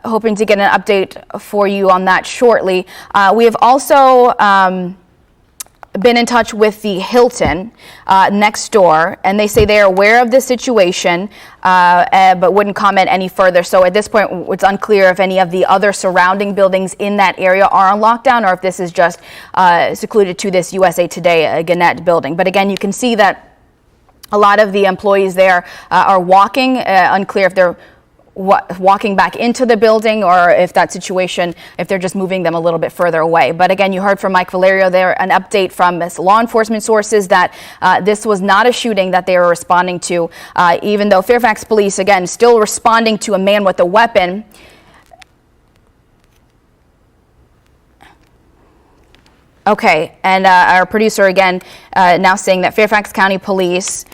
Hoping to get an update for you on that shortly. We have also been in touch with the Hilton next door, and they say they are aware of the situation, but wouldn't comment any further. So at this point, it's unclear if any of the other surrounding buildings in that area are on lockdown or if this is just secluded to this USA Today Gannett building. But again, you can see that a lot of the employees there are walking, unclear if they're walking back into the building or if that situation, if they're just moving them a little bit further away. But again, you heard from Mike Valerio there, an update from law enforcement sources that this was not a shooting that they were responding to, even though Fairfax police, again, still responding to a man with a weapon. Okay, and our producer again now saying that Fairfax County Police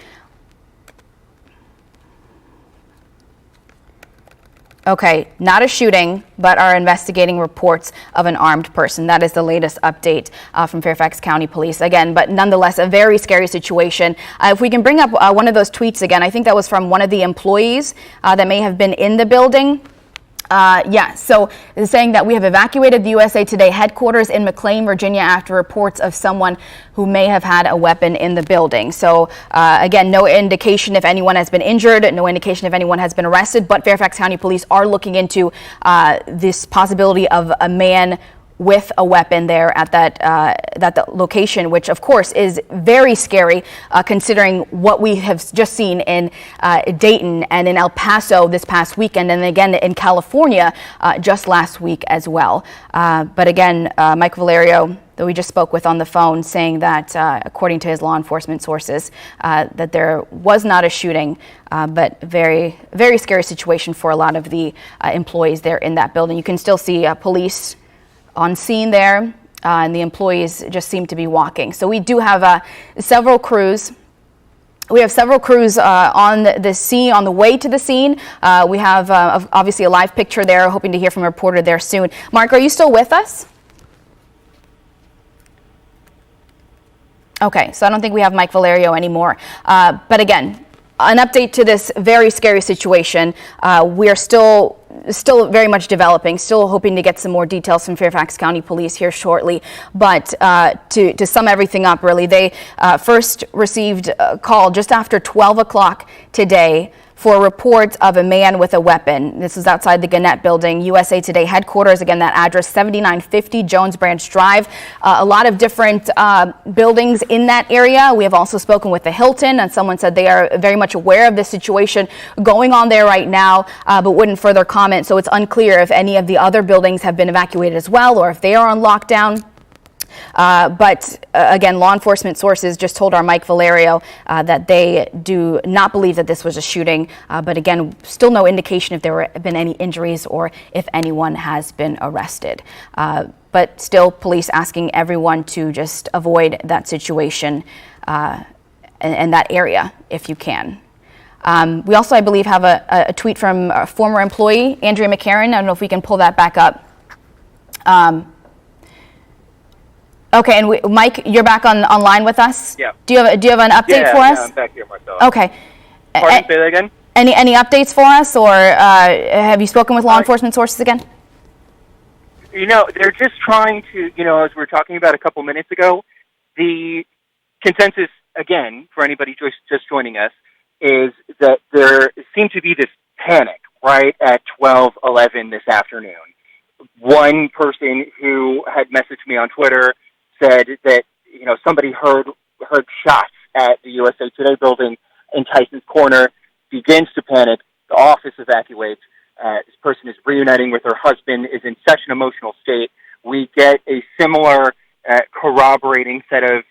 not a shooting, but are investigating reports of an armed person. That is the latest update from Fairfax County Police. Again, but nonetheless, a very scary situation. If we can bring up one of those tweets again, I think that was from one of the employees that may have been in the building. So it's saying that we have evacuated the USA Today headquarters in McLean, Virginia, after reports of someone who may have had a weapon in the building. So again, no indication if anyone has been injured, no indication if anyone has been arrested, but Fairfax County Police are looking into this possibility of a man with a weapon there at that location, which of course is very scary considering what we have just seen in Dayton and in El Paso this past weekend, and again in California just last week as well. But again, Mike Valerio, that we just spoke with on the phone, saying that according to his law enforcement sources, that there was not a shooting, but very, very scary situation for a lot of the employees there in that building. You can still see police on scene there, and the employees just seem to be walking. So we do have several crews. We have several crews on the scene, on the way to the scene. We have obviously a live picture there, hoping to hear from a reporter there soon. Mark, are you still with us? Okay, so I don't think we have Mike Valerio anymore. But again, an update to this very scary situation. We're still very much developing, still hoping to get some more details from Fairfax County Police here shortly. But to sum everything up, really, they first received a call just after 12 o'clock today for reports of a man with a weapon. This is outside the Gannett building, USA Today headquarters. Again, that address 7950 Jones Branch Drive. A lot of different buildings in that area. We have also spoken with the Hilton, and someone said they are very much aware of the situation going on there right now, but wouldn't further comment. So it's unclear if any of the other buildings have been evacuated as well, or if they are on lockdown. But again, law enforcement sources just told our Mike Valerio that they do not believe that this was a shooting. But again, still no indication if there have been any injuries or if anyone has been arrested. But still, police asking everyone to just avoid that situation and that area if you can. We also, I believe, have a tweet from a former employee, Andrea McCarran. I don't know if we can pull that back up. Okay, and Mike, you're back online with us? Yeah. Do you have an update for us? Yeah, I'm back here myself. Okay. Pardon, say that again? Any updates for us, or have you spoken with law enforcement sources again? You know, they're just trying to, as we were talking about a couple minutes ago, the consensus, again, for anybody just joining us, is that there seemed to be this panic, right, at 12:11 this afternoon. One person who had messaged me on Twitter said that, somebody heard shots at the USA Today building in Tyson's Corner, begins to panic, the office evacuates, this person is reuniting with her husband, is in such an emotional state. We get a similar corroborating set of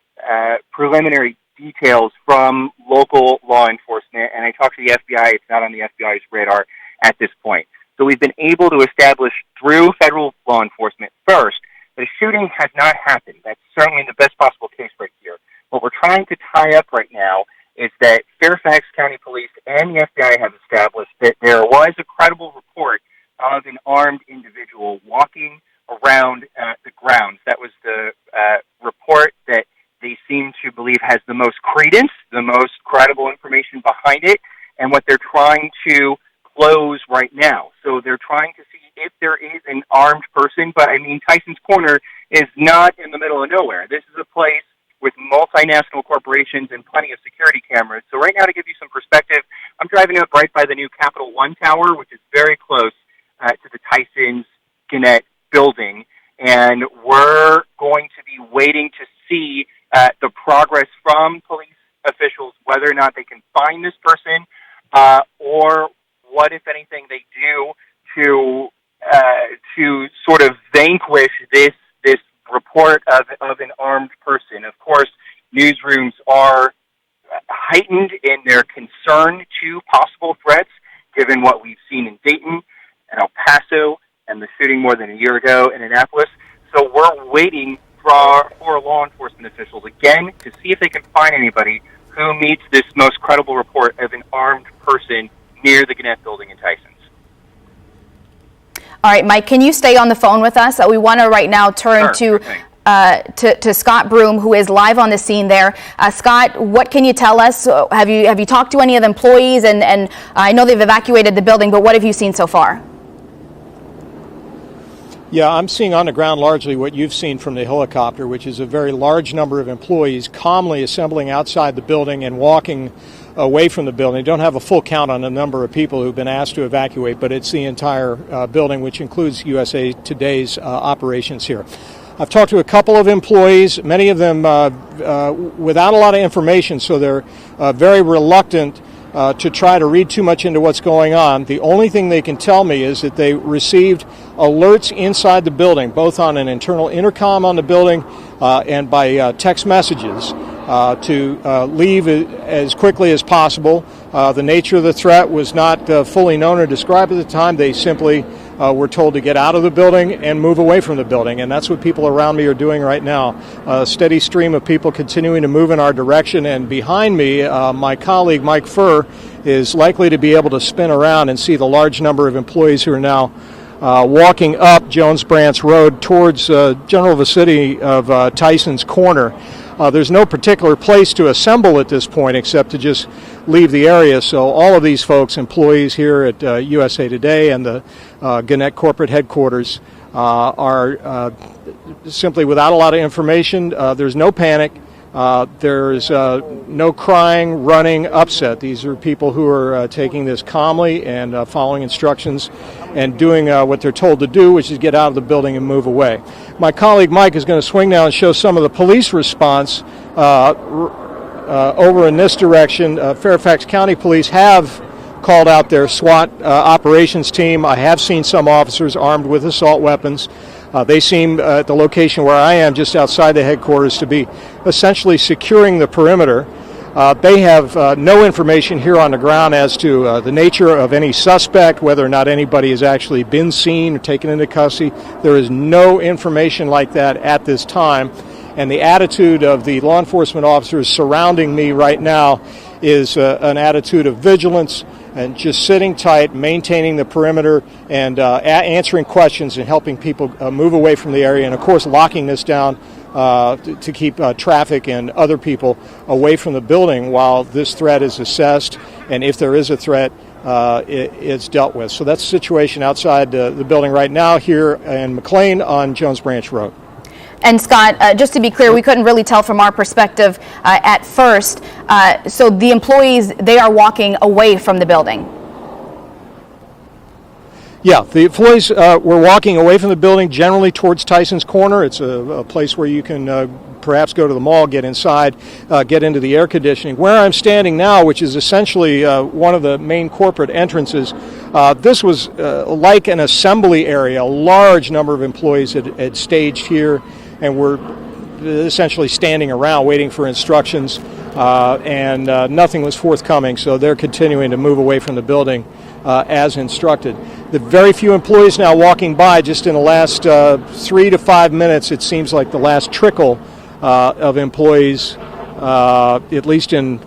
preliminary details from local law enforcement, and I talked to the FBI. It's not on the FBI's radar at this point. So we've been able to establish through federal law enforcement first that a shooting has not happened. That's certainly the best possible case right here. What we're trying to tie up right now is that Fairfax County Police and the FBI have established that there was a credible report of an armed individual walking around the grounds. That was the report that they seem to believe has the most credence, the most credible information behind it, and what they're trying to close right now. So they're trying to see if there is an armed person. But I mean, Tyson's Corner is not in the middle of nowhere. This is a place with multinational corporations and plenty of security cameras. So right now, to give you some perspective, I'm driving up right by the new Capital One Tower, which is very close to the Tyson's Gannett building. And we're going to be waiting to see the progress from police officials, whether or not they can find this person, or what, if anything, they do to sort of vanquish this report of an armed person. Of course, newsrooms are heightened in their concern to possible threats, given what we've seen in Dayton and El Paso and the shooting more than a year ago in Annapolis. So we're waiting for law enforcement officials, again, to see if they can find anybody who meets this most credible report of an armed person near the Gannett building in Tyson's. All right, Mike, can you stay on the phone with us? We want to right now turn to Scott Broom, who is live on the scene there. Scott, what can you tell us? Have you talked to any of the employees? And I know they've evacuated the building, but what have you seen so far? Yeah, I'm seeing on the ground largely what you've seen from the helicopter, which is a very large number of employees calmly assembling outside the building and walking away from the building. Don't have a full count on the number of people who've been asked to evacuate, but it's the entire building, which includes USA Today's operations here. I've talked to a couple of employees, many of them without a lot of information, so they're very reluctant to try to read too much into what's going on. The only thing they can tell me is that they received alerts inside the building, both on an internal intercom on the building and by text messages to leave as quickly as possible. The nature of the threat was not fully known or described at the time. They simply were told to get out of the building and move away from the building, and that's what people around me are doing right now. A steady stream of people continuing to move in our direction, and behind me, my colleague Mike Furr is likely to be able to spin around and see the large number of employees who are now walking up Jones Branch Road towards general vicinity of Tyson's Corner. There's no particular place to assemble at this point except to just leave the area. So all of these folks, employees here at USA Today and the Gannett corporate headquarters, are simply without a lot of information. There's no panic. There's no crying, running, upset. These are people who are taking this calmly and following instructions and doing what they're told to do, which is get out of the building and move away. My colleague Mike is going to swing now and show some of the police response over in this direction. Fairfax County Police have called out their SWAT operations team. I have seen some officers armed with assault weapons. They seem at the location where I am, just outside the headquarters, to be essentially securing the perimeter. They have no information here on the ground as to the nature of any suspect, whether or not anybody has actually been seen or taken into custody. There is no information like that at this time. And the attitude of the law enforcement officers surrounding me right now is an attitude of vigilance and just sitting tight, maintaining the perimeter, and answering questions and helping people move away from the area, and of course locking this down to keep traffic and other people away from the building while this threat is assessed, and if there is a threat, it's dealt with. So that's the situation outside the building right now here in McLean on Jones Branch Road. And Scott, just to be clear, we couldn't really tell from our perspective at first. So the employees, they are walking away from the building. Yeah, the employees were walking away from the building, generally towards Tyson's Corner. It's a place where you can perhaps go to the mall, get inside, get into the air conditioning. Where I'm standing now, which is essentially one of the main corporate entrances, this was like an assembly area. A large number of employees had staged here and were essentially standing around waiting for instructions, and nothing was forthcoming, so they're continuing to move away from the building as instructed. The very few employees now walking by, just in the last 3 to 5 minutes, it seems like the last trickle of employees, at least in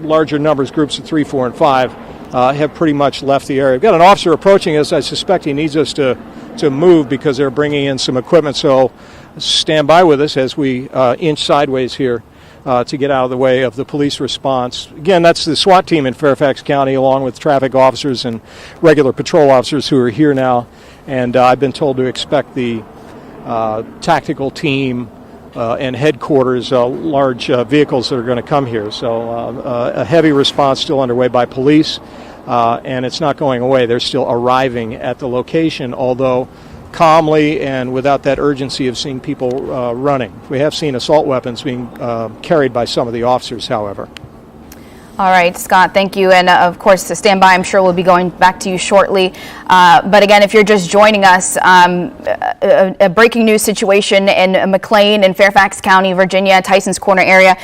larger numbers, groups of 3, 4, and 5, have pretty much left the area. We've got an officer approaching us. I suspect he needs us to move because they're bringing in some equipment, so stand by with us as we inch sideways here to get out of the way of the police response. Again, that's the SWAT team in Fairfax County, along with traffic officers and regular patrol officers who are here now. And I've been told to expect the tactical team and headquarters, large vehicles that are going to come here. So a heavy response still underway by police, and it's not going away. They're still arriving at the location, although calmly and without that urgency of seeing people running. We have seen assault weapons being carried by some of the officers, however. All right, Scott, thank you. And of course, stand by. I'm sure we'll be going back to you shortly. But again, if you're just joining us, a breaking news situation in McLean in Fairfax County, Virginia, Tyson's Corner area.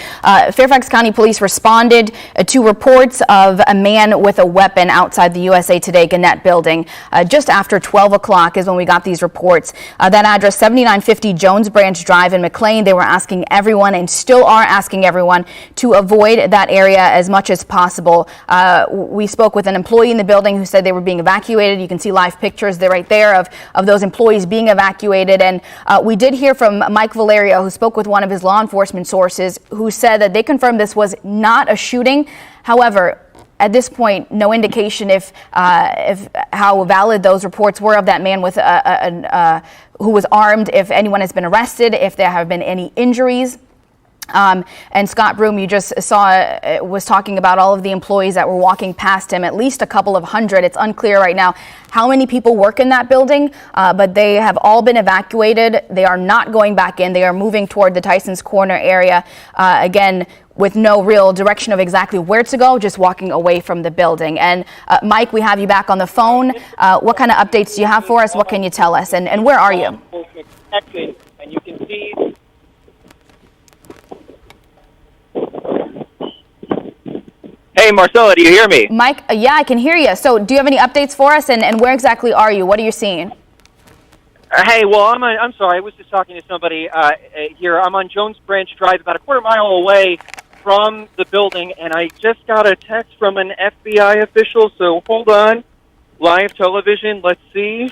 Fairfax County Police responded to reports of a man with a weapon outside the USA Today Gannett building. Just after 12 o'clock is when we got these reports. That address, 7950 Jones Branch Drive in McLean. They were asking everyone, and still are asking everyone, to avoid that area as much as possible. We spoke with an employee in the building who said they were being evacuated. You can see live pictures there right there of those employees being evacuated. And we did hear from Mike Valerio, who spoke with one of his law enforcement sources, who said that they confirmed this was not a shooting. However, at this point, no indication if how valid those reports were of that man with who was armed, if anyone has been arrested, if there have been any injuries. And Scott Broom, you just saw, was talking about all of the employees that were walking past him, at least a couple of hundred. It's unclear right now how many people work in that building, but they have all been evacuated. They are not going back in. They are moving toward the Tyson's Corner area, again, with no real direction of exactly where to go, just walking away from the building. And Mike, we have you back on the phone. What kind of updates do you have for us? What can you tell us? And where are you? And you can see Hey, Marcella, do you hear me? Mike, yeah, I can hear you. So do you have any updates for us, and where exactly are you? What are you seeing? Hey, well, I'm sorry. I was just talking to somebody here. I'm on Jones Branch Drive, about a quarter mile away from the building, and I just got a text from an FBI official, so hold on. Live television, let's see.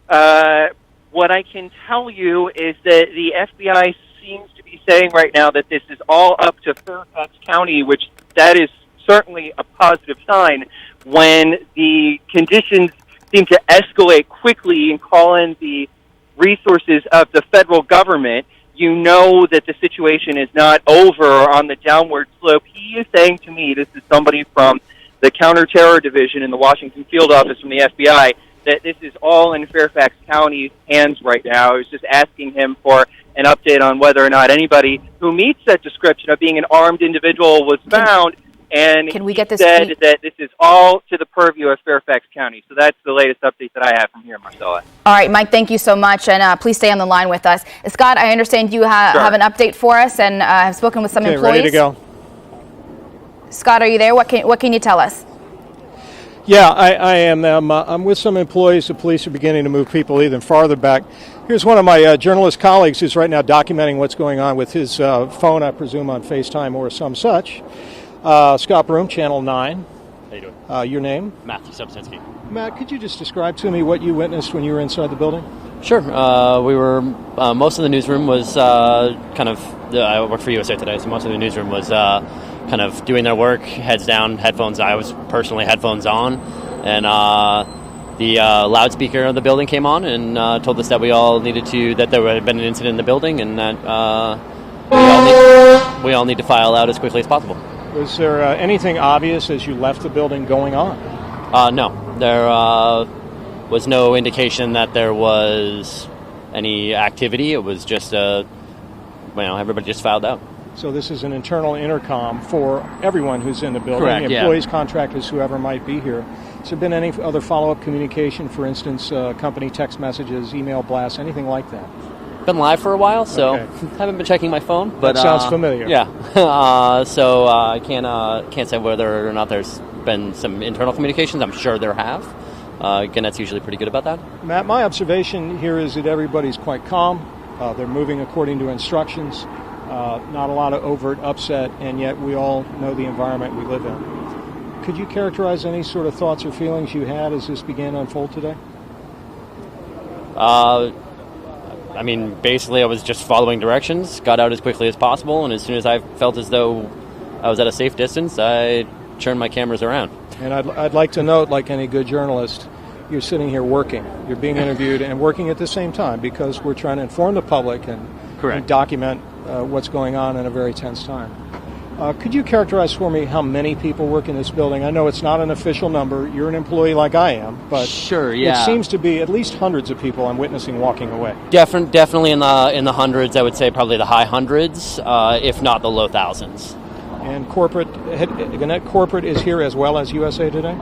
What I can tell you is that the FBI seems to be saying right now that this is all up to Fairfax County, which that is certainly a positive sign. When the conditions seem to escalate quickly and call in the resources of the federal government, you know that the situation is not over or on the downward slope. He is saying to me, this is somebody from the Counterterror Division in the Washington Field Office from the FBI, that this is all in Fairfax County's hands right now. I was just asking him for an update on whether or not anybody who meets that description of being an armed individual was found, and can we get this said that this is all to the purview of Fairfax County. So that's the latest update that I have from here, Marcella. All right, Mike, thank you so much, and please stay on the line with us. Scott, I understand you have an update for us, and have spoken with some employees. Ready to go. Scott, are you there? What can you tell us? Yeah, I am. I'm with some employees. The police are beginning to move people even farther back. Here's one of my journalist colleagues who's right now documenting what's going on with his phone, I presume on FaceTime or some such. Scott Broom, Channel 9. How you doing? Your name? Matthew Substansky. Matt, could you just describe to me what you witnessed when you were inside the building? Sure. We were, most of the newsroom was I work for USA Today, so most of the newsroom was kind of doing their work, heads down, headphones. I was personally headphones on, and the loudspeaker of the building came on and told us that that there had been an incident in the building, and that we all need to file out as quickly as possible. Was there anything obvious as you left the building going on? No, there was no indication that there was any activity. It was just everybody just filed out. So this is an internal intercom for everyone who's in the building, correct, employees, contractors, whoever might be here. Has there been any other follow-up communication, for instance, company text messages, email blasts, anything like that? Been live for a while, so haven't been checking my phone. But that sounds familiar. Yeah, so I can't say whether or not there's been some internal communications. I'm sure there have. Gannett's usually pretty good about that. Matt, my observation here is that everybody's quite calm. They're moving according to instructions. Not a lot of overt upset, and yet we all know the environment we live in. Could you characterize any sort of thoughts or feelings you had as this began to unfold today? I mean, basically I was just following directions, got out as quickly as possible, and as soon as I felt as though I was at a safe distance, I turned my cameras around. And I'd like to note, like any good journalist, you're sitting here working. You're being interviewed and working at the same time because we're trying to inform the public and document what's going on in a very tense time. Could you characterize for me how many people work in this building? I know it's not an official number. You're an employee like I am, but sure, yeah. It seems to be at least hundreds of people I'm witnessing walking away. Definitely in the hundreds. I would say probably the high hundreds, if not the low thousands. And Gannett Corporate is here as well as USA Today?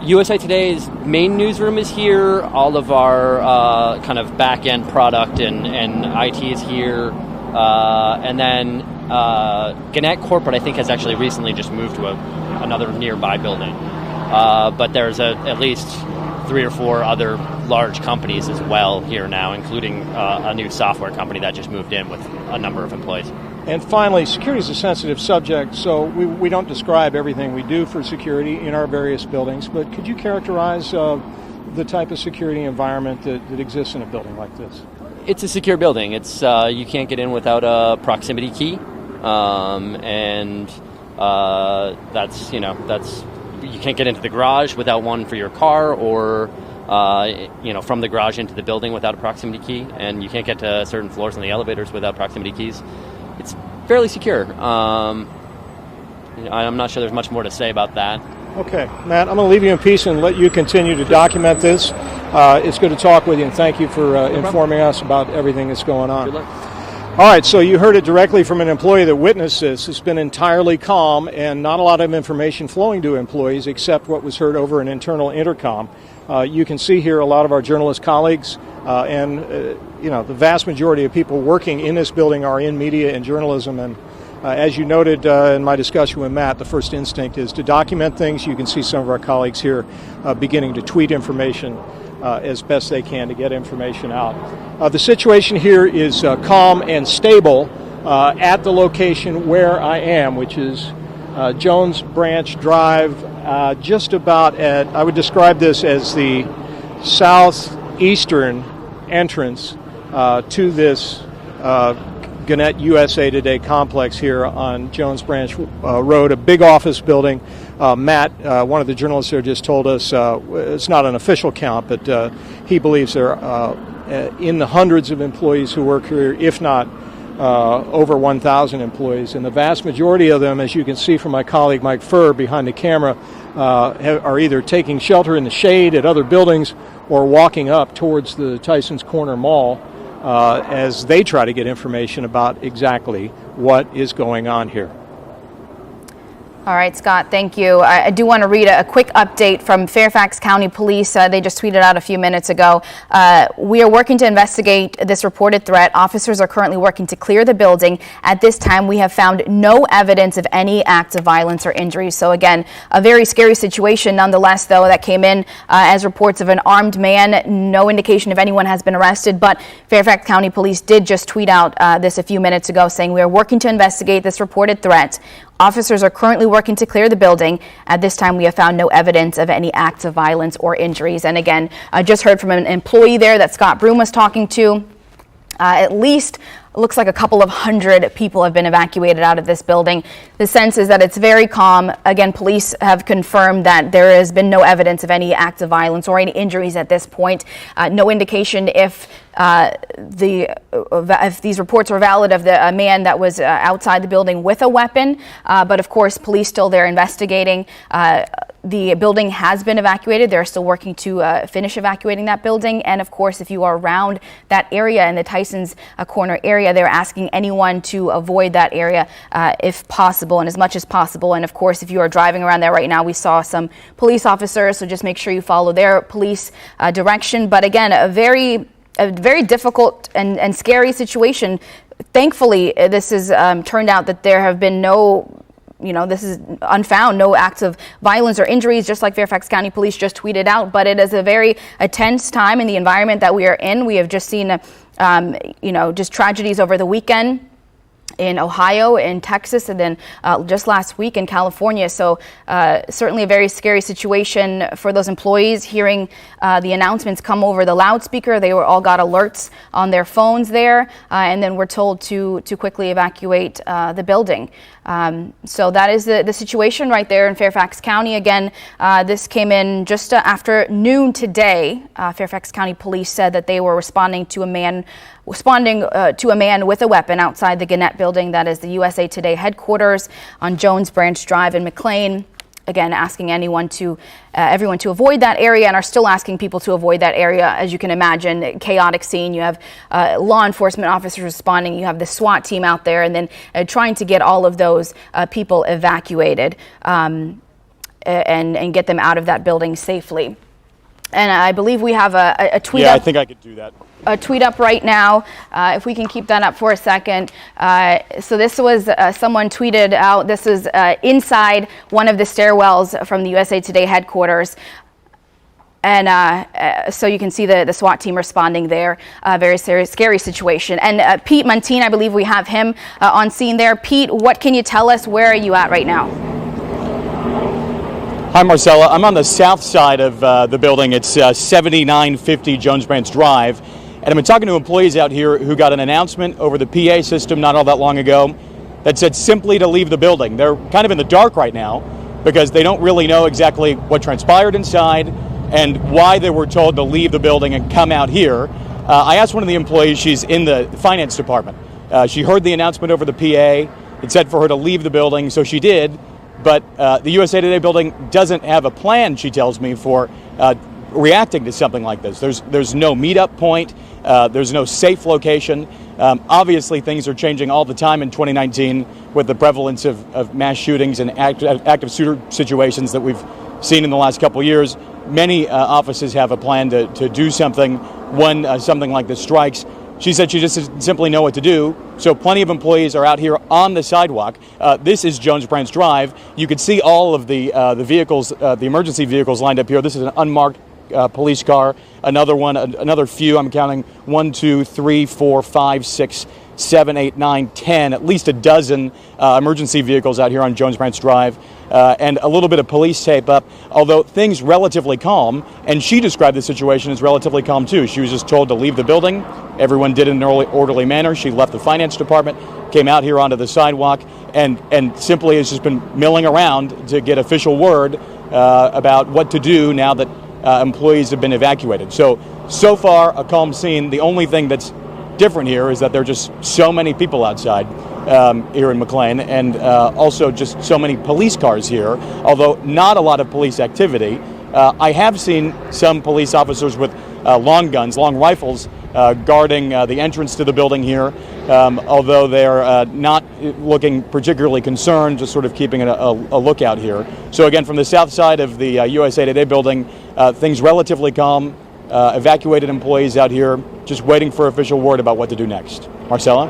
USA Today's main newsroom is here. All of our kind of back-end product and IT is here. And then Gannett Corporate, I think, has actually recently just moved to another nearby building. But there's at least 3 or 4 other large companies as well here now, including a new software company that just moved in with a number of employees. And finally, security is a sensitive subject, so we don't describe everything we do for security in our various buildings, but could you characterize the type of security environment that exists in a building like this? It's a secure building. It's you can't get in without a proximity key, and that's you can't get into the garage without one for your car, or from the garage into the building without a proximity key, and you can't get to certain floors on the elevators without proximity keys. It's fairly secure. I'm not sure there's much more to say about that. Okay, Matt, I'm going to leave you in peace and let you continue to document this. It's good to talk with you, and thank you for informing us about everything that's going on. Good luck. All right, so you heard it directly from an employee that witnessed this. It's been entirely calm and not a lot of information flowing to employees except what was heard over an internal intercom. You can see here a lot of our journalist colleagues and the vast majority of people working in this building are in media and journalism. And as you noted in my discussion with Matt, the first instinct is to document things. You can see some of our colleagues here beginning to tweet information as best they can to get information out. The situation here is calm and stable at the location where I am, which is Jones Branch Drive, just about at, I would describe this as the southeastern entrance to this Gannett USA Today complex here on Jones Branch Road, a big office building. Matt, one of the journalists there, just told us it's not an official count, but he believes there are in the hundreds of employees who work here, if not over 1,000 employees. And the vast majority of them, as you can see from my colleague Mike Furr behind the camera, are either taking shelter in the shade at other buildings or walking up towards the Tysons Corner Mall as they try to get information about exactly what is going on here. All right, Scott, thank you. I do want to read a quick update from Fairfax County Police. They just tweeted out a few minutes ago. We are working to investigate this reported threat. Officers are currently working to clear the building. At this time, we have found no evidence of any acts of violence or injuries. So again, a very scary situation nonetheless, though, that came in as reports of an armed man. No indication if anyone has been arrested, but Fairfax County Police did just tweet out this a few minutes ago saying we are working to investigate this reported threat. Officers are currently working to clear the building. At this time, we have found no evidence of any acts of violence or injuries. And again, I just heard from an employee there that Scott Broom was talking to. At least looks like a couple of hundred people have been evacuated out of this building. The sense is that it's very calm. Again, police have confirmed that there has been no evidence of any acts of violence or any injuries at this point. No indication if these reports are valid of the man that was outside the building with a weapon. But of course, police still there investigating. The building has been evacuated. They're still working to finish evacuating that building. And of course, if you are around that area in the Tysons Corner area, they're asking anyone to avoid that area if possible and as much as possible. And of course, if you are driving around there right now, we saw some police officers, so just make sure you follow their police direction. But again, a very difficult and scary situation. Thankfully, this has turned out that there have been this is unfound, no acts of violence or injuries, just like Fairfax County Police just tweeted out. But it is a very tense time in the environment that we are in. We have just seen, just tragedies over the weekend. in Ohio, in Texas, and then just last week in California. So certainly a very scary situation for those employees hearing the announcements come over the loudspeaker. They all got alerts on their phones there, and then were told to quickly evacuate the building. So that is the situation right there in Fairfax County. Again, this came in just after noon today. Fairfax County Police said that they were responding to a man with a weapon outside the Gannett building. That is the USA Today headquarters on Jones Branch Drive in McLean. Again, asking everyone to avoid that area, and are still asking people to avoid that area. As you can imagine, chaotic scene. You have law enforcement officers responding. You have the SWAT team out there, and then trying to get all of those people evacuated and get them out of that building safely. And I believe we have a tweet up. Yeah, I think I could do that. A tweet up right now, if we can keep that up for a second. So this was someone tweeted out. This is inside one of the stairwells from the USA Today headquarters. And so you can see the SWAT team responding there. Very serious, scary situation. And Pete Montine, I believe we have him on scene there. Pete, what can you tell us? Where are you at right now? Hi, Marcella. I'm on the south side of the building. It's 7950 Jones Branch Drive. And I've been talking to employees out here who got an announcement over the PA system not all that long ago that said simply to leave the building. They're kind of in the dark right now because they don't really know exactly what transpired inside and why they were told to leave the building and come out here. I asked one of the employees, she's in the finance department. She heard the announcement over the PA. It said for her to leave the building, so she did. But the USA Today building doesn't have a plan, she tells me, for reacting to something like this. There's no meetup point. There's no safe location. Obviously, things are changing all the time in 2019 with the prevalence of mass shootings and active shooter situations that we've seen in the last couple of years. Many offices have a plan to do something when something like this strikes. She said she just doesn't simply know what to do. So plenty of employees are out here on the sidewalk. This is Jones Branch Drive. You can see all of the vehicles, the emergency vehicles lined up here. This is an unmarked police car. Another few. I'm counting 1, 2, 3, 4, 5, 6, 7, 8, 9, 10. At least a dozen emergency vehicles out here on Jones Branch Drive. And a little bit of police tape up, although things relatively calm. And she described the situation as relatively calm too. She was just told to leave the building. Everyone did it in an orderly manner. She left the finance department, came out here onto the sidewalk, and simply has just been milling around to get official word about what to do now that employees have been evacuated. So far, a calm scene. The only thing that's different here is that there are just so many people outside here in McLean, and also just so many police cars here, although not a lot of police activity. I have seen some police officers with long guns, long rifles, guarding the entrance to the building here, although they're not looking particularly concerned, just sort of keeping a lookout here. So again, from the south side of the USA Today building, things relatively calm. Evacuated employees out here just waiting for official word about what to do next. Marcella?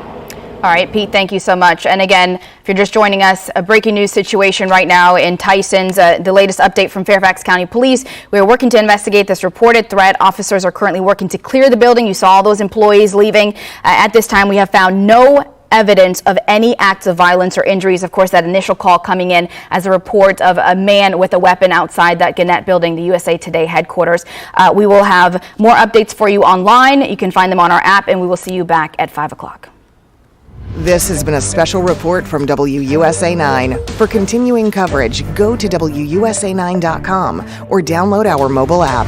All right, Pete, thank you so much. And again, if you're just joining us, a breaking news situation right now in Tyson's. The latest update from Fairfax County Police. We are working to investigate this reported threat. Officers are currently working to clear the building. You saw all those employees leaving. At this time, we have found no evidence of any acts of violence or injuries. Of course, that initial call coming in as a report of a man with a weapon outside that Gannett building, the USA Today headquarters. We will have more updates for you online. You can find them on our app, and we will see you back at 5 o'clock. This has been a special report from WUSA 9. For continuing coverage, go to WUSA9.com or download our mobile app.